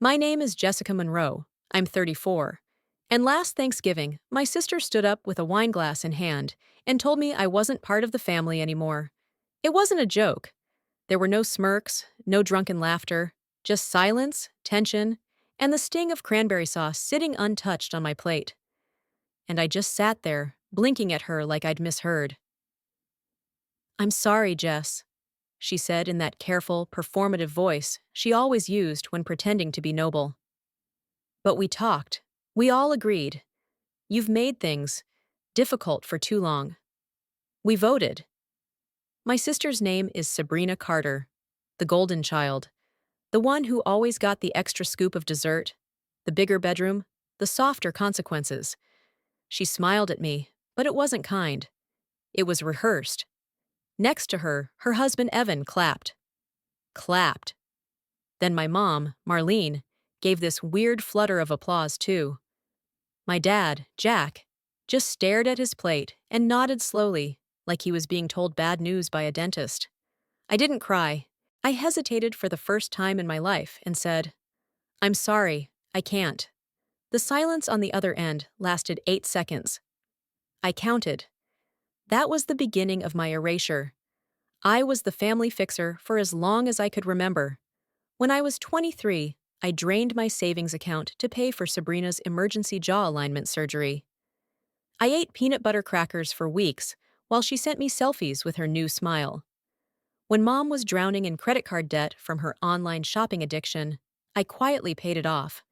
My name is Jessica Monroe. I'm 34. And last Thanksgiving, my sister stood up with a wine glass in hand and told me I wasn't part of the family anymore. It wasn't a joke. There were no smirks, no drunken laughter, just silence, tension, and the sting of cranberry sauce sitting untouched on my plate. And I just sat there, blinking at her like I'd misheard. "I'm sorry, Jess," she said in that careful, performative voice she always used when pretending to be noble. "But we talked. We all agreed. You've made things difficult for too long. We voted." My sister's name is Sabrina Carter, the golden child, the one who always got the extra scoop of dessert, the bigger bedroom, the softer consequences. She smiled at me, but it wasn't kind. It was rehearsed. Next to her, her husband Evan clapped. Clapped. Then my mom, Marlene, gave this weird flutter of applause too. My dad, Jack, just stared at his plate and nodded slowly, like he was being told bad news by a dentist. I didn't cry. I hesitated for the first time in my life and said, "I'm sorry, I can't." The silence on the other end lasted 8 seconds. I counted. That was the beginning of my erasure. I was the family fixer for as long as I could remember. When I was 23, I drained my savings account to pay for Sabrina's emergency jaw alignment surgery. I ate peanut butter crackers for weeks while she sent me selfies with her new smile. When Mom was drowning in credit card debt from her online shopping addiction, I quietly paid it off.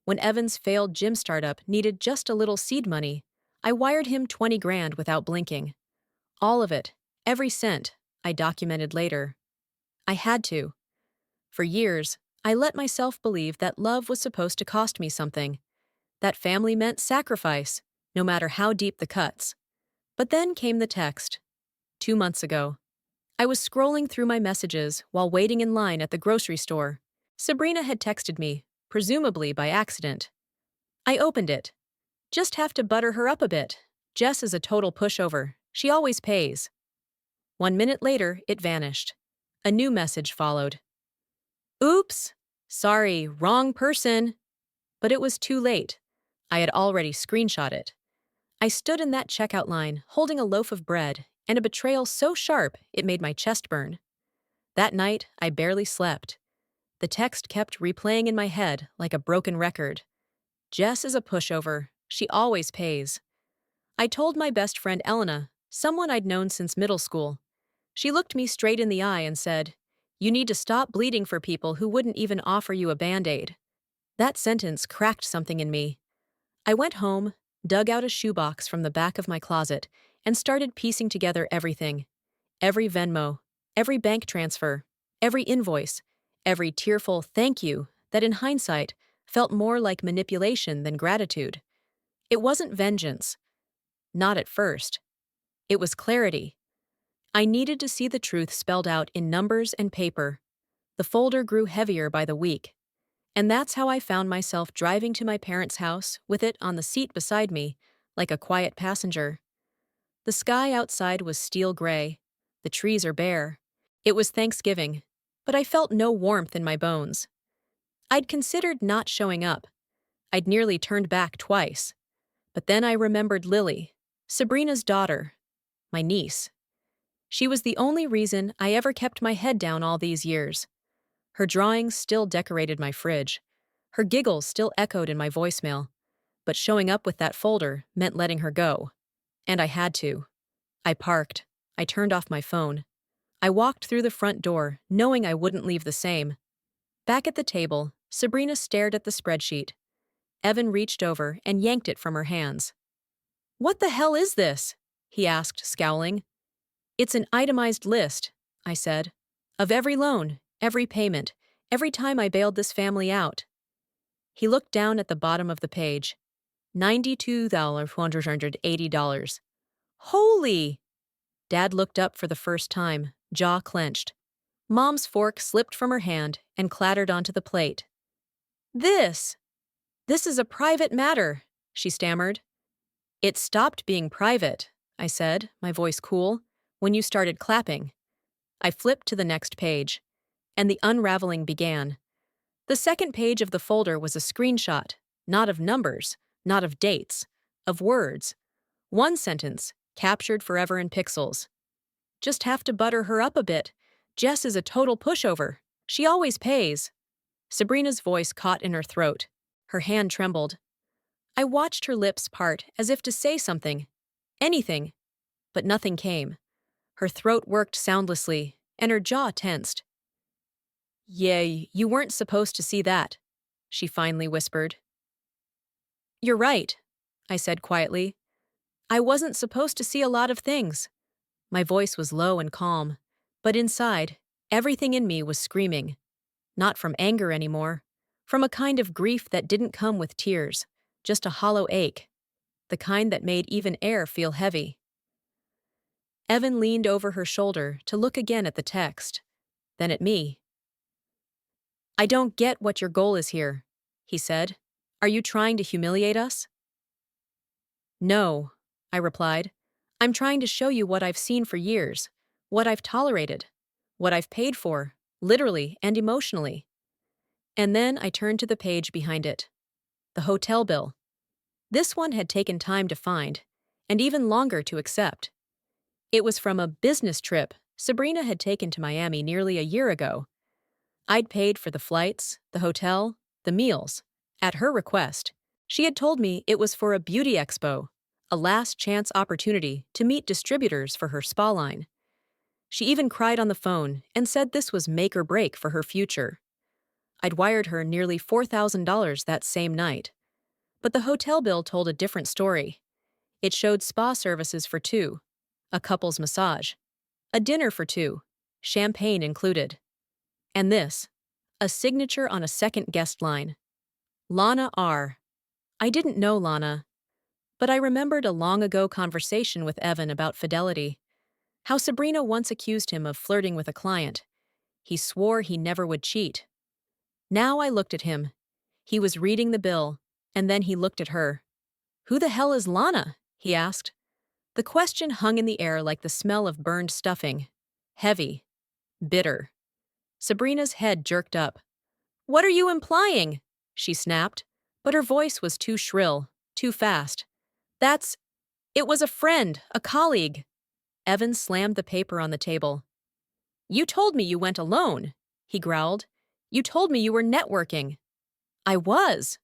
When Evan's failed gym startup needed just a little seed money, I wired him 20 grand without blinking. All of it, every cent, I documented later. I had to. For years, I let myself believe that love was supposed to cost me something, that family meant sacrifice, no matter how deep the cuts. But then came the text. 2 months ago. I was scrolling through my messages while waiting in line at the grocery store. Sabrina had texted me, presumably by accident. I opened it. "Just have to butter her up a bit. Jess is a total pushover. She always pays." 1 minute later, it vanished. A new message followed. "Oops! Sorry, wrong person." But it was too late. I had already screenshot it. I stood in that checkout line, holding a loaf of bread, and a betrayal so sharp it made my chest burn. That night, I barely slept. The text kept replaying in my head like a broken record. "Jess is a pushover. She always pays." I told my best friend Elena, someone I'd known since middle school. She looked me straight in the eye and said, "You need to stop bleeding for people who wouldn't even offer you a Band-Aid." That sentence cracked something in me. I went home, dug out a shoebox from the back of my closet, and started piecing together everything. Every Venmo, every bank transfer, every invoice, every tearful thank you that in hindsight felt more like manipulation than gratitude. It wasn't vengeance. Not at first. It was clarity. I needed to see the truth spelled out in numbers and paper. The folder grew heavier by the week. And that's how I found myself driving to my parents' house with it on the seat beside me, like a quiet passenger. The sky outside was steel gray. The trees are bare. It was Thanksgiving, but I felt no warmth in my bones. I'd considered not showing up. I'd nearly turned back twice. But then I remembered Lily, Sabrina's daughter, my niece. She was the only reason I ever kept my head down all these years. Her drawings still decorated my fridge. Her giggles still echoed in my voicemail. But showing up with that folder meant letting her go. And I had to. I parked. I turned off my phone. I walked through the front door, knowing I wouldn't leave the same. Back at the table, Sabrina stared at the spreadsheet. Evan reached over and yanked it from her hands. "What the hell is this?" he asked, scowling. "It's an itemized list," I said, "of every loan, every payment, every time I bailed this family out." He looked down at the bottom of the page. $92,480. Holy! Dad looked up for the first time, jaw clenched. Mom's fork slipped from her hand and clattered onto the plate. This is a private matter," she stammered. "It stopped being private," I said, my voice cool, "when you started clapping." I flipped to the next page, and the unraveling began. The second page of the folder was a screenshot, not of numbers, not of dates, of words. One sentence, captured forever in pixels. Just have to butter her up a bit. Jess is a total pushover. She always pays. Sabrina's voice caught in her throat. Her hand trembled. I watched her lips part as if to say something. Anything. But nothing came. Her throat worked soundlessly, and her jaw tensed. Yay, you weren't supposed to see that, she finally whispered. You're right, I said quietly. I wasn't supposed to see a lot of things. My voice was low and calm, but inside, everything in me was screaming. Not from anger anymore, from a kind of grief that didn't come with tears, just a hollow ache, the kind that made even air feel heavy. Evan leaned over her shoulder to look again at the text, then at me. I don't get what your goal is here, he said. Are you trying to humiliate us? No, I replied. I'm trying to show you what I've seen for years, what I've tolerated, what I've paid for, literally and emotionally. And then I turned to the page behind it. The hotel bill. This one had taken time to find, and even longer to accept. It was from a business trip Sabrina had taken to Miami nearly a year ago. I'd paid for the flights, the hotel, the meals. At her request, she had told me it was for a beauty expo, a last-chance opportunity to meet distributors for her spa line. She even cried on the phone and said this was make or break for her future. I'd wired her nearly $4,000 that same night. But the hotel bill told a different story. It showed spa services for two, a couple's massage, a dinner for two, champagne included. And this, a signature on a second guest line. Lana R. I didn't know Lana, but I remembered a long-ago conversation with Evan about fidelity. How Sabrina once accused him of flirting with a client. He swore he never would cheat. Now I looked at him. He was reading the bill, and then he looked at her. Who the hell is Lana? He asked. The question hung in the air like the smell of burned stuffing. Heavy. Bitter. Sabrina's head jerked up. What are you implying? She snapped, but her voice was too shrill, too fast. It was a friend, a colleague. Evan slammed the paper on the table. You told me you went alone, he growled. You told me you were networking. I was.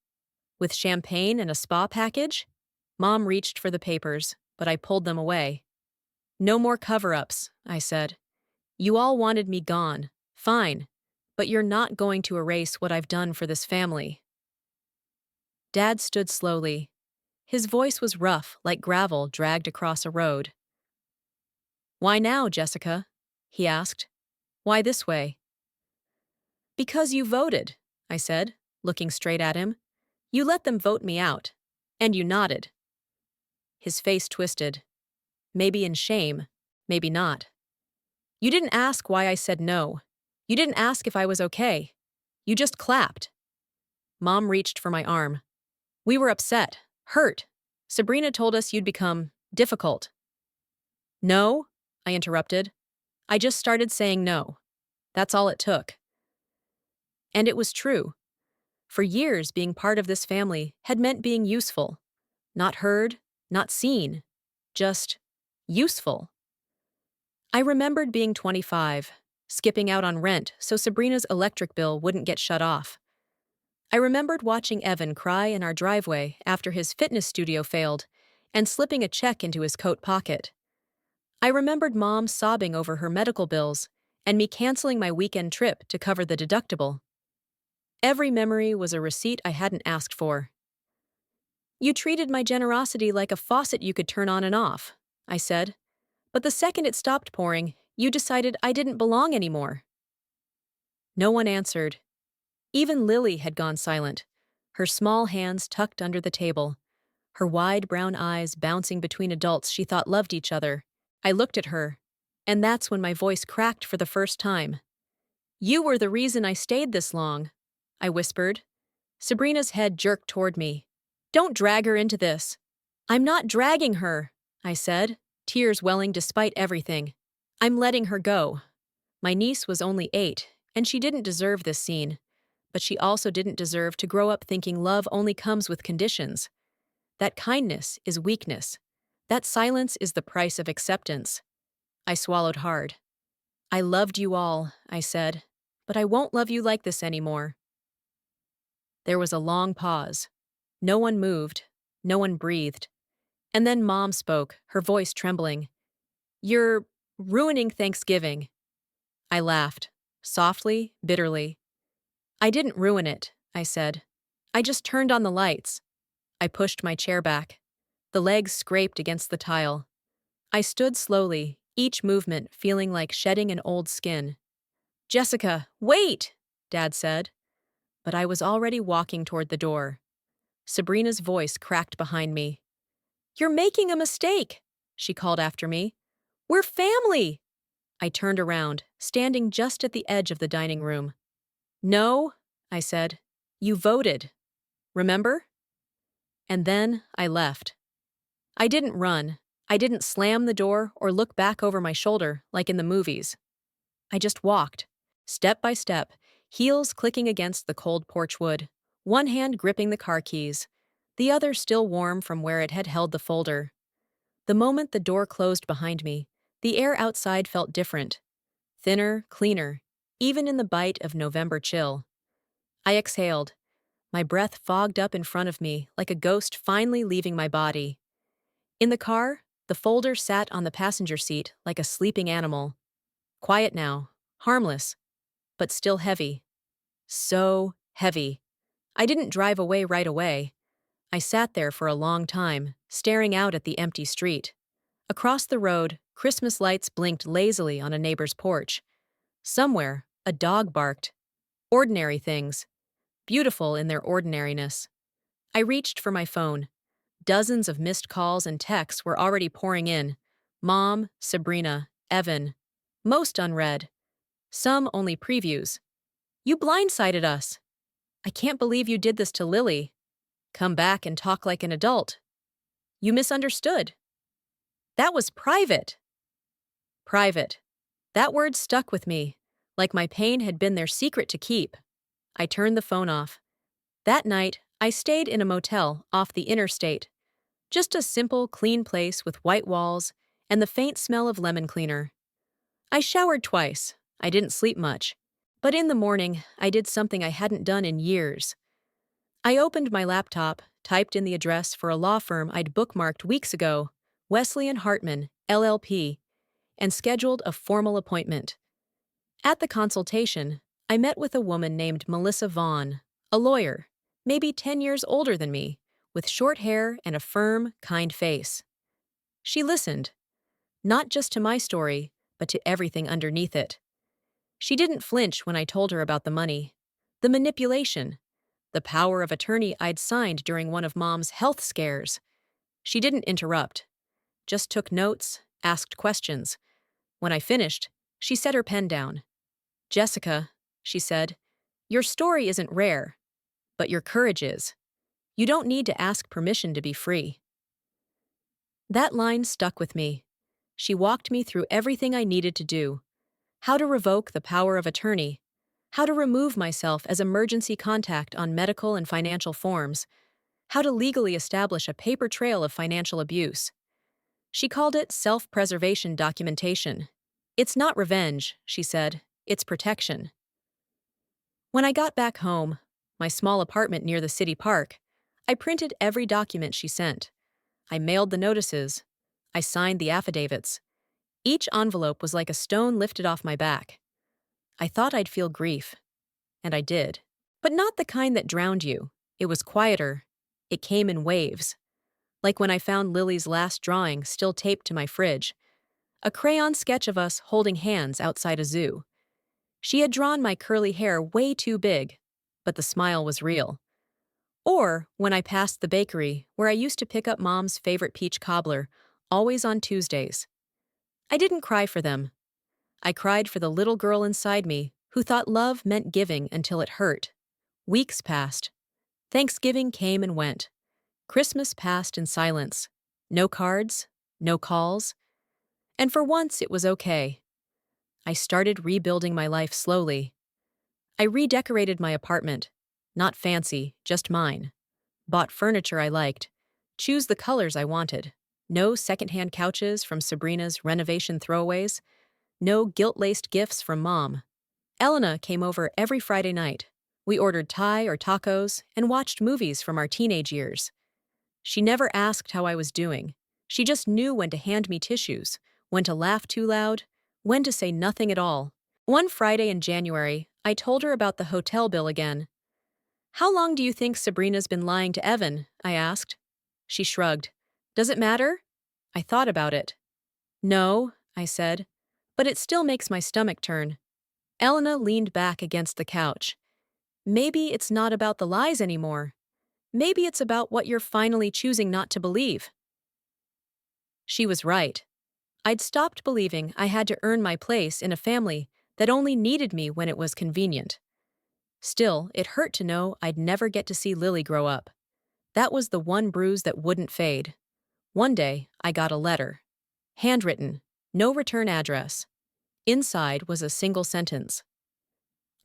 With champagne and a spa package? Mom reached for the papers, but I pulled them away. No more cover-ups, I said. You all wanted me gone. Fine. But you're not going to erase what I've done for this family. Dad stood slowly. His voice was rough, like gravel dragged across a road. Why now, Jessica? He asked. Why this way? Because you voted, I said, looking straight at him. You let them vote me out. And you nodded. His face twisted. Maybe in shame, maybe not. You didn't ask why I said no. You didn't ask if I was okay. You just clapped. Mom reached for my arm. We were upset, hurt. Sabrina told us you'd become difficult. No, I interrupted. I just started saying no. That's all it took. And it was true. For years, being part of this family had meant being useful. Not heard, not seen. Just useful. I remembered being 25, skipping out on rent so Sabrina's electric bill wouldn't get shut off. I remembered watching Evan cry in our driveway after his fitness studio failed and slipping a check into his coat pocket. I remembered Mom sobbing over her medical bills and me canceling my weekend trip to cover the deductible. Every memory was a receipt I hadn't asked for. You treated my generosity like a faucet you could turn on and off, I said. But the second it stopped pouring, you decided I didn't belong anymore. No one answered. Even Lily had gone silent, her small hands tucked under the table, her wide brown eyes bouncing between adults she thought loved each other. I looked at her, and that's when my voice cracked for the first time. You were the reason I stayed this long, I whispered. Sabrina's head jerked toward me. Don't drag her into this. I'm not dragging her, I said, tears welling despite everything. I'm letting her go. My niece was only 8, and she didn't deserve this scene. but she also didn't deserve to grow up thinking love only comes with conditions. That kindness is weakness. That silence is the price of acceptance. I swallowed hard. I loved you all, I said, but I won't love you like this anymore. There was a long pause. No one moved. No one breathed. And then Mom spoke, her voice trembling. You're ruining Thanksgiving. I laughed, softly, bitterly. I didn't ruin it, I said. I just turned on the lights. I pushed my chair back. The legs scraped against the tile. I stood slowly, each movement feeling like shedding an old skin. Jessica, wait, Dad said. But I was already walking toward the door. Sabrina's voice cracked behind me. You're making a mistake, she called after me. We're family. I turned around, standing just at the edge of the dining room. No, I said. You voted. Remember? And then I left. I didn't run. I didn't slam the door or look back over my shoulder like in the movies. I just walked, step by step, heels clicking against the cold porch wood, one hand gripping the car keys, the other still warm from where it had held the folder. The moment the door closed behind me, the air outside felt different. Thinner, cleaner, even in the bite of November chill. I exhaled, my breath fogged up in front of me like a ghost finally leaving my body. In the car, the folder sat on the passenger seat like a sleeping animal. Quiet now, harmless, but still heavy. So heavy. I didn't drive away right away. I sat there for a long time, staring out at the empty street. Across the road, Christmas lights blinked lazily on a neighbor's porch. Somewhere, a dog barked. Ordinary things, beautiful in their ordinariness. I reached for my phone. Dozens of missed calls and texts were already pouring in. Mom, Sabrina, Evan. Most unread. Some only previews. You blindsided us. I can't believe you did this to Lily. Come back and talk like an adult. You misunderstood. That was private. Private. That word stuck with me, like my pain had been their secret to keep. I turned the phone off. That night, I stayed in a motel off the interstate. Just a simple, clean place with white walls and the faint smell of lemon cleaner. I showered twice. I didn't sleep much. But in the morning, I did something I hadn't done in years. I opened my laptop, typed in the address for a law firm I'd bookmarked weeks ago, Wesley and Hartman, LLP, and scheduled a formal appointment. At the consultation, I met with a woman named Melissa Vaughn, a lawyer, maybe 10 years older than me, with short hair and a firm, kind face. She listened, not just to my story, but to everything underneath it. She didn't flinch when I told her about the money, the manipulation, the power of attorney I'd signed during one of Mom's health scares. She didn't interrupt, just took notes, asked questions. When I finished, she set her pen down. Jessica, she said, your story isn't rare, but your courage is. You don't need to ask permission to be free. That line stuck with me. She walked me through everything I needed to do. How to revoke the power of attorney. How to remove myself as emergency contact on medical and financial forms. How to legally establish a paper trail of financial abuse. She called it self-preservation documentation. It's not revenge, she said. It's protection. When I got back home, my small apartment near the city park, I printed every document she sent. I mailed the notices. I signed the affidavits. Each envelope was like a stone lifted off my back. I thought I'd feel grief, and I did. But not the kind that drowned you. It was quieter. It came in waves. Like when I found Lily's last drawing still taped to my fridge. A crayon sketch of us holding hands outside a zoo. She had drawn my curly hair way too big, but the smile was real. Or when I passed the bakery where I used to pick up Mom's favorite peach cobbler, always on Tuesdays. I didn't cry for them. I cried for the little girl inside me who thought love meant giving until it hurt. Weeks passed. Thanksgiving came and went. Christmas passed in silence. No cards, no calls. And for once it was okay. I started rebuilding my life slowly. I redecorated my apartment. Not fancy, just mine. Bought furniture I liked. Choose the colors I wanted. No secondhand couches from Sabrina's renovation throwaways. No guilt-laced gifts from Mom. Elena came over every Friday night. We ordered Thai or tacos and watched movies from our teenage years. She never asked how I was doing. She just knew when to hand me tissues, when to laugh too loud, when to say nothing at all. One Friday in January, I told her about the hotel bill again. "How long do you think Sabrina's been lying to Evan?" I asked. She shrugged. "Does it matter?" I thought about it. "No," I said, "but it still makes my stomach turn." Elena leaned back against the couch. "Maybe it's not about the lies anymore. Maybe it's about what you're finally choosing not to believe." She was right. I'd stopped believing I had to earn my place in a family that only needed me when it was convenient. Still, it hurt to know I'd never get to see Lily grow up. That was the one bruise that wouldn't fade. One day, I got a letter. Handwritten, no return address. Inside was a single sentence.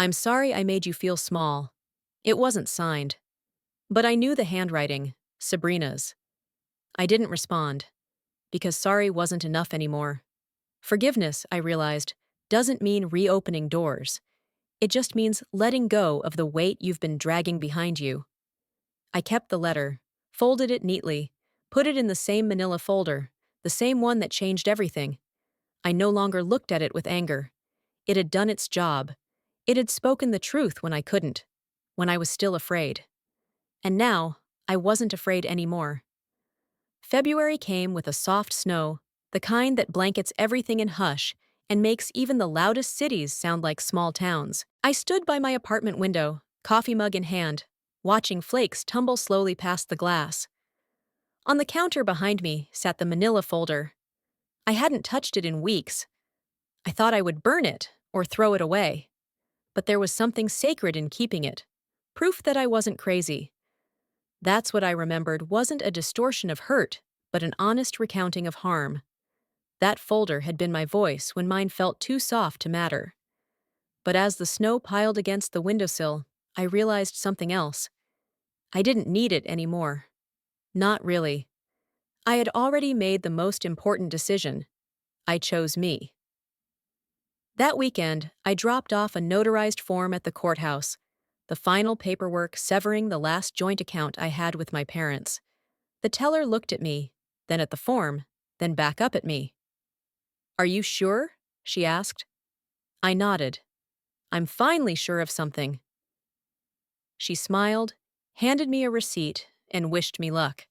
"I'm sorry I made you feel small." It wasn't signed. But I knew the handwriting, Sabrina's. I didn't respond, because sorry wasn't enough anymore. Forgiveness, I realized, doesn't mean reopening doors. It just means letting go of the weight you've been dragging behind you. I kept the letter, folded it neatly, put it in the same manila folder, the same one that changed everything. I no longer looked at it with anger. It had done its job. It had spoken the truth when I couldn't, when I was still afraid. And now, I wasn't afraid anymore. February came with a soft snow, the kind that blankets everything in hush and makes even the loudest cities sound like small towns. I stood by my apartment window, coffee mug in hand, watching flakes tumble slowly past the glass. On the counter behind me sat the manila folder. I hadn't touched it in weeks. I thought I would burn it or throw it away. But there was something sacred in keeping it. Proof that I wasn't crazy. That's what I remembered wasn't a distortion of hurt, but an honest recounting of harm. That folder had been my voice when mine felt too soft to matter. But as the snow piled against the windowsill, I realized something else. I didn't need it anymore. Not really. I had already made the most important decision. I chose me. That weekend, I dropped off a notarized form at the courthouse, the final paperwork severing the last joint account I had with my parents. The teller looked at me, then at the form, then back up at me. "Are you sure?" she asked. I nodded. "I'm finally sure of something." She smiled, handed me a receipt, and wished me luck.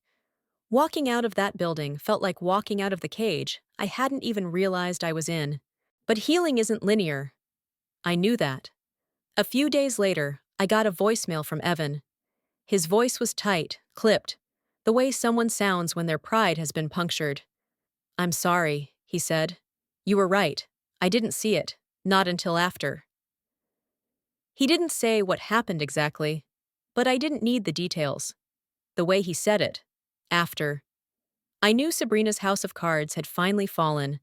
Walking out of that building felt like walking out of the cage I hadn't even realized I was in. But healing isn't linear. I knew that. A few days later, I got a voicemail from Evan. His voice was tight, clipped, the way someone sounds when their pride has been punctured. "I'm sorry," he said. "You were right. I didn't see it, not until after." He didn't say what happened exactly, but I didn't need the details. The way he said it, after. I knew Sabrina's house of cards had finally fallen.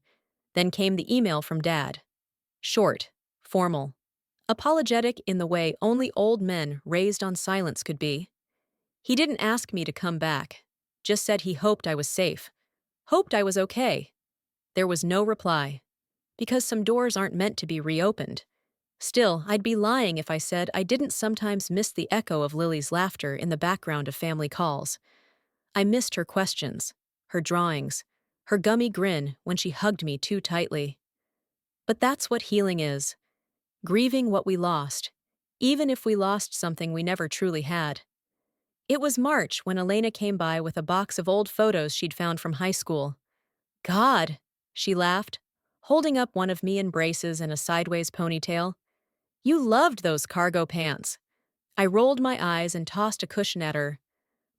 Then came the email from Dad. Short, formal, apologetic in the way only old men raised on silence could be. He didn't ask me to come back, just said he hoped I was safe, hoped I was okay. There was no reply, because some doors aren't meant to be reopened. Still, I'd be lying if I said I didn't sometimes miss the echo of Lily's laughter in the background of family calls. I missed her questions, her drawings, her gummy grin when she hugged me too tightly. But that's what healing is. Grieving what we lost, even if we lost something we never truly had. It was March when Elena came by with a box of old photos she'd found from high school. "God," she laughed, holding up one of me in braces and a sideways ponytail. "You loved those cargo pants." I rolled my eyes and tossed a cushion at her.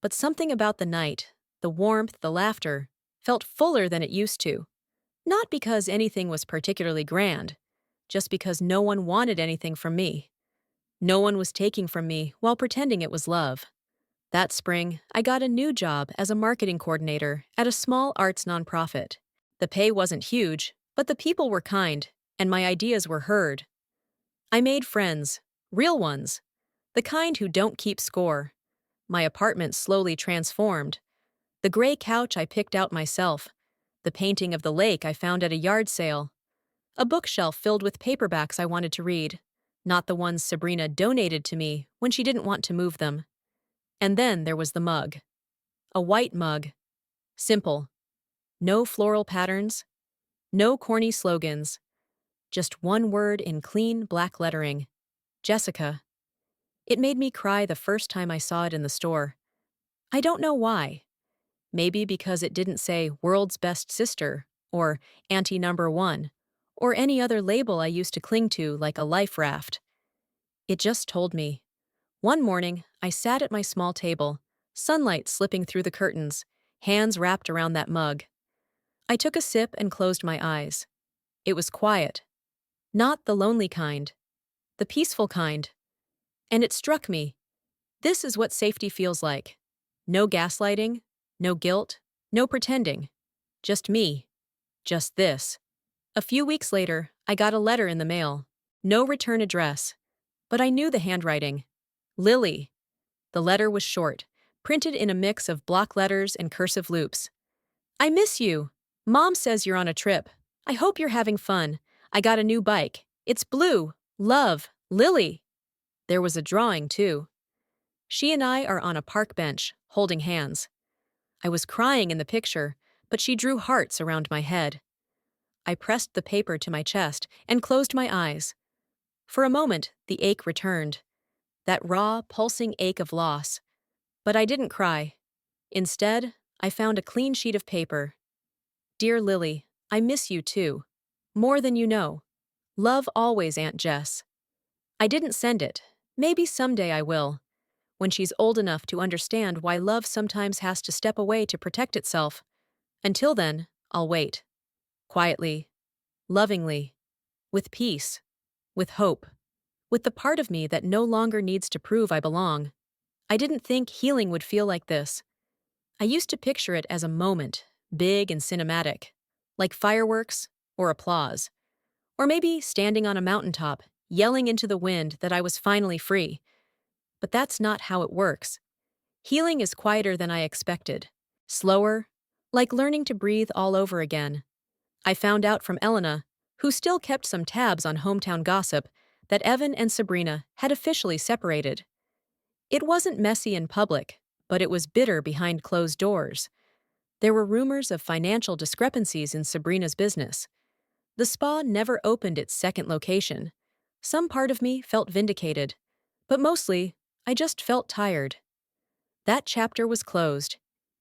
But something about the night, the warmth, the laughter, felt fuller than it used to. Not because anything was particularly grand, just because no one wanted anything from me. No one was taking from me while pretending it was love. That spring, I got a new job as a marketing coordinator at a small arts nonprofit. The pay wasn't huge, but the people were kind, and my ideas were heard. I made friends, Real ones. The kind who don't keep score. My apartment slowly transformed. The gray couch I picked out myself. The painting of the lake I found at a yard sale. A bookshelf filled with paperbacks I wanted to read. Not the ones Sabrina donated to me when she didn't want to move them. And then there was the mug. A white mug. Simple. No floral patterns. No corny slogans. Just one word in clean black lettering. Jessica. It made me cry the first time I saw it in the store. I don't know why. Maybe because it didn't say world's best sister, or auntie number one, or any other label I used to cling to like a life raft. It just told me. One morning, I sat at my small table, sunlight slipping through the curtains, hands wrapped around that mug. I took a sip and closed my eyes. It was quiet. Not the lonely kind. The peaceful kind. And it struck me. This is what safety feels like. No gaslighting, no guilt, no pretending. Just me. Just this. A few weeks later, I got a letter in the mail. No return address. But I knew the handwriting. Lily. The letter was short, printed in a mix of block letters and cursive loops. I miss you. Mom says you're on a trip. I hope you're having fun. I got a new bike. It's blue. Love. Lily. There was a drawing, too. She and I are on a park bench, holding hands. I was crying in the picture, but she drew hearts around my head. I pressed the paper to my chest and closed my eyes. For a moment, the ache returned. That raw, pulsing ache of loss. But I didn't cry. Instead, I found a clean sheet of paper. Dear Lily, I miss you too. More than you know. Love always, Aunt Jess. I didn't send it. Maybe someday I will. When she's old enough to understand why love sometimes has to step away to protect itself. Until then, I'll wait. Quietly. Lovingly. With peace. With hope. With the part of me that no longer needs to prove I belong. I didn't think healing would feel like this. I used to picture it as a moment, big and cinematic, like fireworks or applause. Or maybe standing on a mountaintop, yelling into the wind that I was finally free. But that's not how it works. Healing is quieter than I expected. Slower, like learning to breathe all over again. I found out from Elena, who still kept some tabs on hometown gossip, that Evan and Sabrina had officially separated. It wasn't messy in public, but it was bitter behind closed doors. There were rumors of financial discrepancies in Sabrina's business. The spa never opened its second location. Some part of me felt vindicated, but mostly, I just felt tired. That chapter was closed.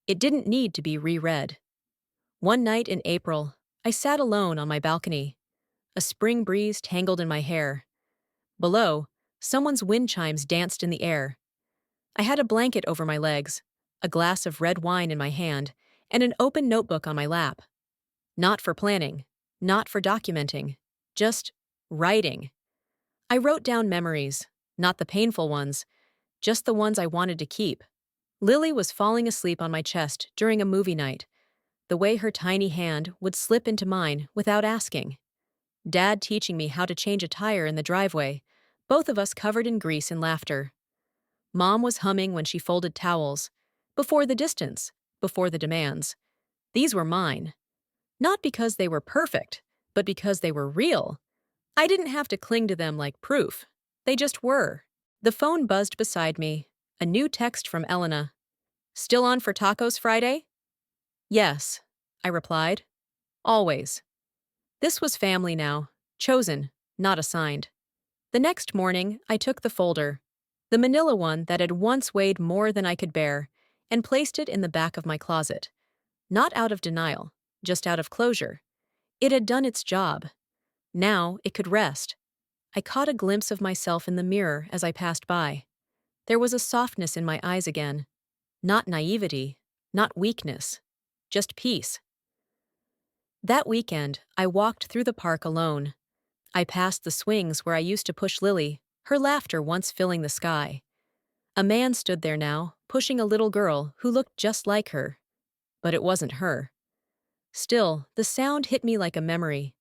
It didn't need to be reread. One night in April, I sat alone on my balcony. A spring breeze tangled in my hair. Below, someone's wind chimes danced in the air. I had a blanket over my legs, a glass of red wine in my hand, and an open notebook on my lap. Not for planning, not for documenting, just writing. I wrote down memories, not the painful ones, just the ones I wanted to keep. Lily was falling asleep on my chest during a movie night, the way her tiny hand would slip into mine without asking. Dad teaching me how to change a tire in the driveway, both of us covered in grease and laughter. Mom was humming when she folded towels. Before the distance, before the demands. These were mine. Not because they were perfect, but because they were real. I didn't have to cling to them like proof. They just were. The phone buzzed beside me. A new text from Elena. Still on for tacos Friday? Yes, I replied. Always. This was family now. Chosen, not assigned. The next morning, I took the folder, the manila one that had once weighed more than I could bear, and placed it in the back of my closet. Not out of denial, just out of closure. It had done its job. Now it could rest. I caught a glimpse of myself in the mirror as I passed by. There was a softness in my eyes again. Not naivety, not weakness, just peace. That weekend, I walked through the park alone. I passed the swings where I used to push Lily, her laughter once filling the sky. A man stood there now, pushing a little girl who looked just like her. But it wasn't her. Still, the sound hit me like a memory.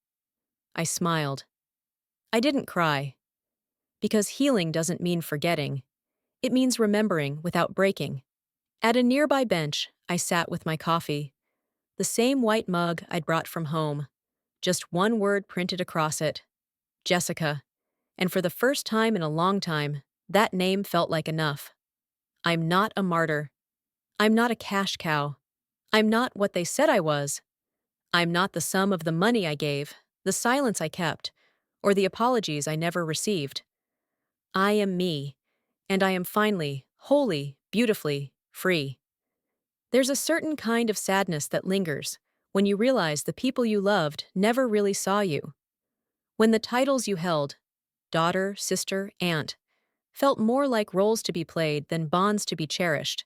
I smiled. I didn't cry. Because healing doesn't mean forgetting. It means remembering without breaking. At a nearby bench, I sat with my coffee. The same white mug I'd brought from home. Just one word printed across it. Jessica. And for the first time in a long time, that name felt like enough. I'm not a martyr. I'm not a cash cow. I'm not what they said I was. I'm not the sum of the money I gave, the silence I kept, or the apologies I never received. I am me, and I am finally, wholly, beautifully, free. There's a certain kind of sadness that lingers when you realize the people you loved never really saw you. When the titles you held, daughter, sister, aunt, felt more like roles to be played than bonds to be cherished.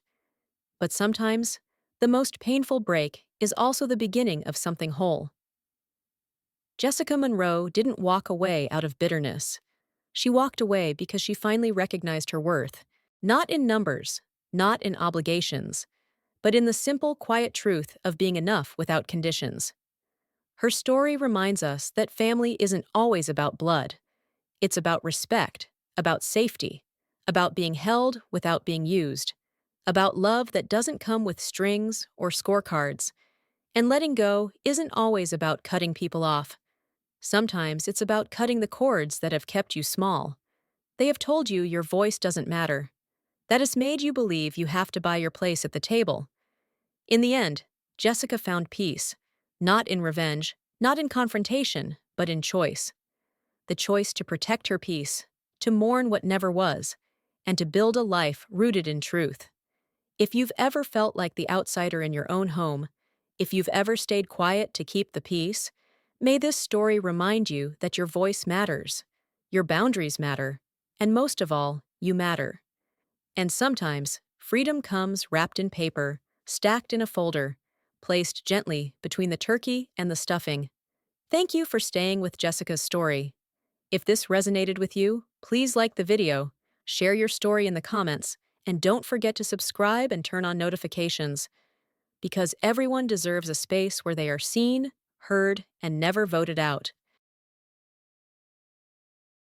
But sometimes, the most painful break is also the beginning of something whole. Jessica Monroe didn't walk away out of bitterness. She walked away because she finally recognized her worth, not in numbers, not in obligations, but in the simple, quiet truth of being enough without conditions. Her story reminds us that family isn't always about blood. It's about respect, about safety, about being held without being used, about love that doesn't come with strings or scorecards. And letting go isn't always about cutting people off. Sometimes it's about cutting the cords that have kept you small. They have told you your voice doesn't matter. That has made you believe you have to buy your place at the table. In the end, Jessica found peace, not in revenge, not in confrontation, but in choice. The choice to protect her peace, to mourn what never was, and to build a life rooted in truth. If you've ever felt like the outsider in your own home, if you've ever stayed quiet to keep the peace, may this story remind you that your voice matters, your boundaries matter, and most of all, you matter. And sometimes, freedom comes wrapped in paper, stacked in a folder, placed gently between the turkey and the stuffing. Thank you for staying with Jessica's story. If this resonated with you, please like the video, share your story in the comments, and don't forget to subscribe and turn on notifications, because everyone deserves a space where they are seen, heard, and never voted out.